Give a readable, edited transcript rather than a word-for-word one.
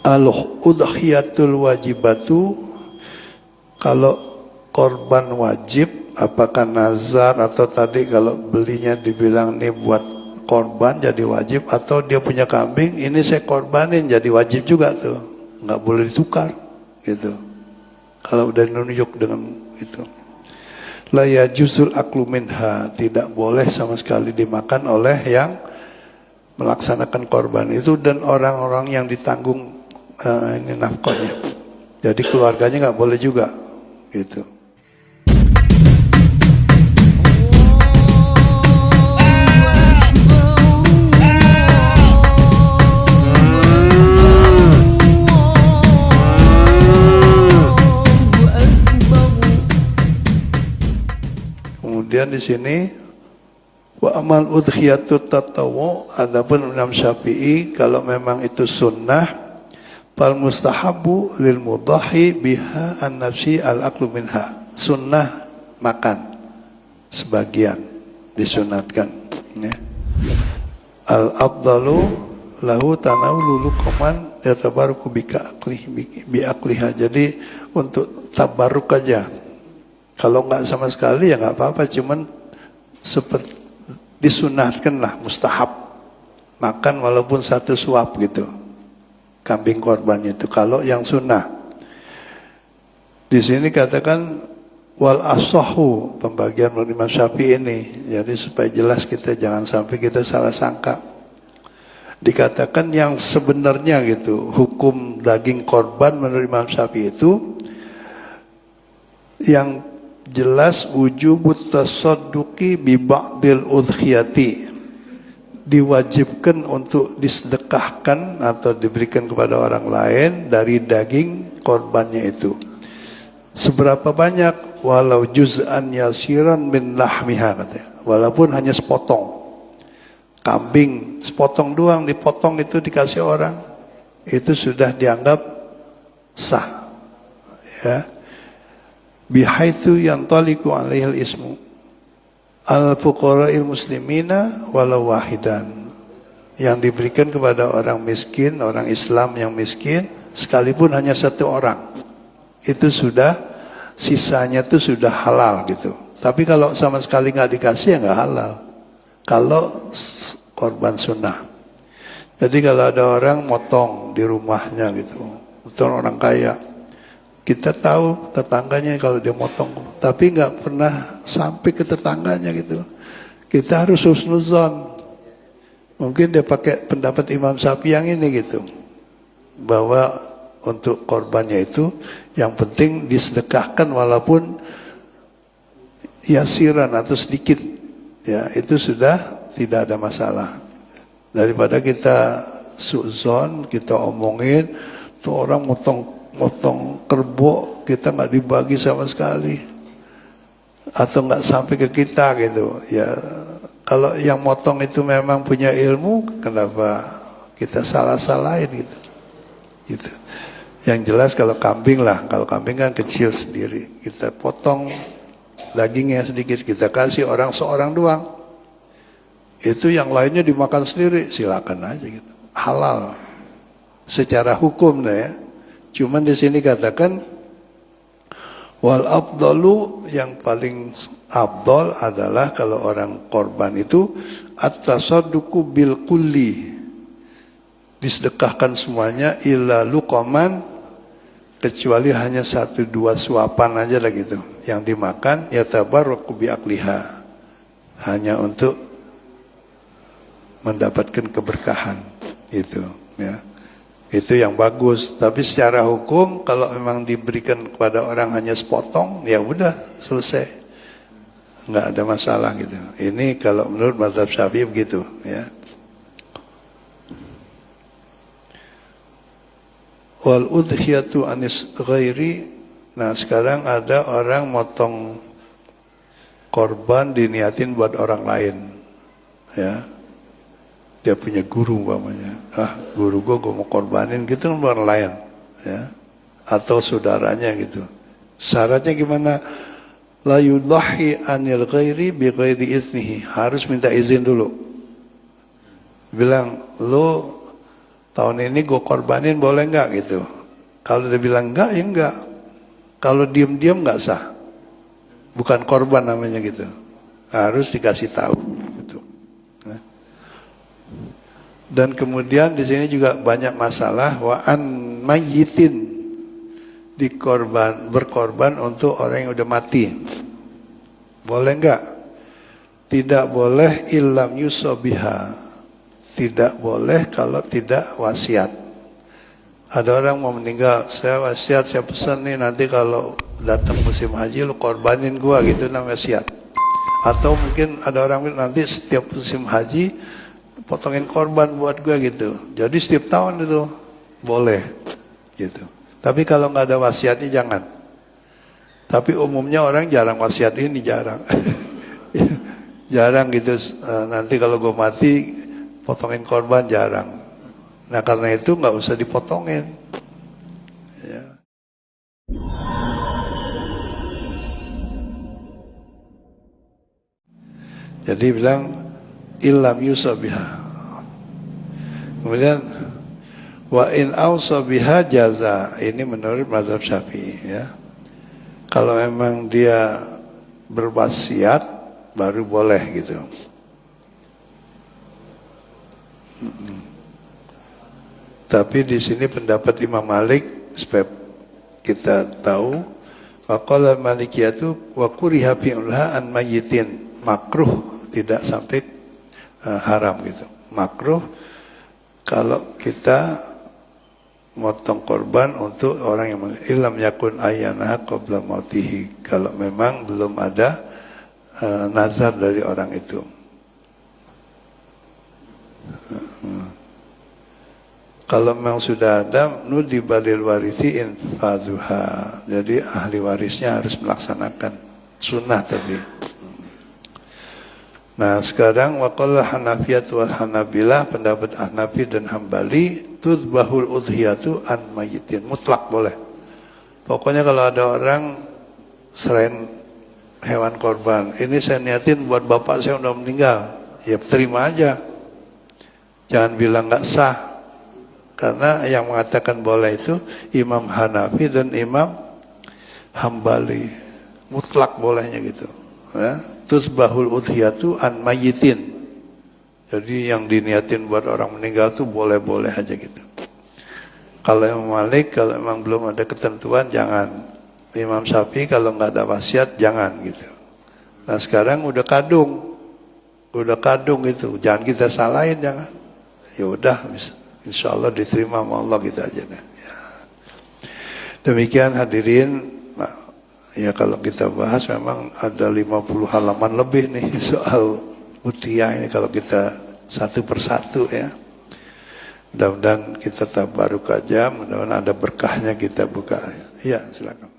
Al-udhiyatul wajibatu, kalau korban wajib, apakah nazar atau tadi kalau belinya dibilang ini buat korban jadi wajib, atau dia punya kambing, ini saya korbanin jadi wajib juga tuh, nggak boleh ditukar gitu. Kalau udah nunjuk dengan itu, la yajuzul aklu minha, tidak boleh sama sekali dimakan oleh yang melaksanakan korban itu dan orang-orang yang ditanggung ini nafkahnya. Jadi keluarganya nggak boleh juga gitu. Kemudian di sini wa amal udhiyatut tatawu, adapun Imam Syafi'i kalau memang itu sunnah, fal mustahabu lil mudahi biha an nafsi al aklu minha, sunnah makan sebagian disunatkan ya. Al afdalu lahu tanawulu luqman yatabaruku bi akliha, jadi untuk tabaruk aja. Kalau nggak sama sekali ya nggak apa-apa, cuman seperti disunahkan lah, mustahab makan walaupun satu suap gitu kambing korban itu kalau yang sunnah. Di sini katakan wal asahu, pembagian menurut Imam Syafi'i ini, jadi supaya jelas kita jangan sampai kita salah sangka. Dikatakan yang sebenarnya gitu, hukum daging korban menurut Imam Syafi'i itu yang jelas wujubut tasadduqi bi ba'dil udhiyati, diwajibkan untuk disedekahkan atau diberikan kepada orang lain dari daging korbannya itu. Seberapa banyak? Walau juz'an yasiran min lahmiha, katanya, walaupun hanya sepotong kambing, sepotong doang dipotong itu dikasih orang, itu sudah dianggap sah ya. Bihaitsu yantaliqu alaihil ismu al fuqara'il muslimina walau wahidan, yang diberikan kepada orang miskin, orang Islam yang miskin sekalipun hanya satu orang, itu sudah, sisanya itu sudah halal gitu. Tapi kalau sama sekali nggak dikasih ya nggak halal kalau korban sunnah. Jadi kalau ada orang motong di rumahnya gitu, betul orang kaya, kita tahu tetangganya kalau dia motong, tapi nggak pernah sampai ke tetangganya gitu. Kita harus husnuzon. Mungkin dia pakai pendapat Imam Syafi'i yang ini gitu, bahwa untuk korbannya itu yang penting disedekahkan walaupun yasiran atau sedikit, ya itu sudah tidak ada masalah. Daripada kita suuzon, kita omongin tuh orang motong kerbau, kita nggak dibagi sama sekali atau nggak sampai ke kita gitu ya. Kalau yang motong itu memang punya ilmu, kenapa kita salah-salahin gitu. Yang jelas kalau kambing lah, kalau kambing kan kecil sendiri, kita potong dagingnya sedikit, kita kasih orang seorang doang, itu yang lainnya dimakan sendiri, silakan aja gitu, halal secara hukum lah ya. Cuman di sini katakan wal afdalu, yang paling afdal adalah kalau orang korban itu at-tasadduqu bil kulli, disedekahkan semuanya illa luqaman, kecuali hanya 1-2 suapan aja lah gitu yang dimakan, yatabarraku bi akliha, hanya untuk mendapatkan keberkahan itu ya. Itu yang bagus. Tapi secara hukum kalau memang diberikan kepada orang hanya sepotong, ya udah selesai, nggak ada masalah gitu. Ini kalau menurut mazhab Syafi'i begitu ya. Wal udhiyatu anis ghairi. Nah sekarang ada orang motong korban diniatin buat orang lain ya. Dia punya guru umpamanya, guru gue mau korbanin gitu kan orang lain ya, atau saudaranya gitu. Syaratnya gimana? La yudahi anil ghairi bi ghairi iznihi, harus minta izin dulu. Bilang lo tahun ini gue korbanin boleh nggak gitu. Kalau dia bilang enggak, ya enggak. Kalau diem-diem nggak sah, bukan korban namanya gitu. Harus dikasih tahu. Gitu. Nah. Dan kemudian di sini juga banyak masalah wa'an mayyitin, berkorban untuk orang yang udah mati. Boleh enggak? Tidak boleh illam yusobiha. Tidak boleh kalau tidak wasiat. Ada orang mau meninggal, saya wasiat, saya pesan nih nanti kalau datang musim haji lu korbanin gua, gitu namanya wasiat. Atau mungkin ada orang bilang nanti setiap musim haji potongin korban buat gua gitu. Jadi setiap tahun itu boleh gitu. Tapi kalau nggak ada wasiatnya jangan. Tapi umumnya orang jarang wasiat ini, jarang. Jarang gitu, nanti kalau gue mati potongin korban, jarang. Nah karena itu nggak usah dipotongin. Ya. Jadi bilang illam yusabiha. Kemudian wa in ausabiha jaza. Ini menurut mazhab Syafi'i ya. Kalau memang dia berwasiat baru boleh gitu. Tapi di sini pendapat Imam Malik supaya kita tahu, waqala Malikiyatu wa kuriha fi'lha an mayyitin, makruh, tidak sampai haram gitu. Makruh kalau kita motong korban untuk orang yang ilam yakun ayyana qabla mautihi, kalau memang belum ada nazar dari orang itu. Kalau memang sudah ada nudi balil warithi infaduha, jadi ahli warisnya harus melaksanakan sunnah tapi. Nah sekarang waqala Hanafiyat wal Hanabilah, pendapat Hanafi dan Hambali, tudbahul udhiyatu an mayyitin, mutlak boleh. Pokoknya kalau ada orang selain hewan korban, ini saya niatin buat bapak saya udah meninggal, ya terima aja. Jangan bilang nggak sah. Karena yang mengatakan boleh itu Imam Hanafi dan Imam Hambali, mutlak bolehnya gitu. Ya. Tusbahul udhiyatu an mayyitin. Jadi yang diniatin buat orang meninggal tuh boleh-boleh aja gitu. Kalau Imam Malik, kalau memang belum ada ketentuan jangan. Imam Syafi'i kalau nggak ada wasiat jangan gitu. Nah sekarang udah kadung itu, jangan kita salahin, jangan. Ya udah, insya Allah diterima sama Allah gitu aja deh. Ya. Demikian hadirin. Nah, ya kalau kita bahas memang ada 50 halaman lebih nih soal udhiyah ini kalau kita satu persatu ya. Mudah-mudahan kita tabaruk aja, mudah-mudahan ada berkahnya kita buka. Iya, silakan.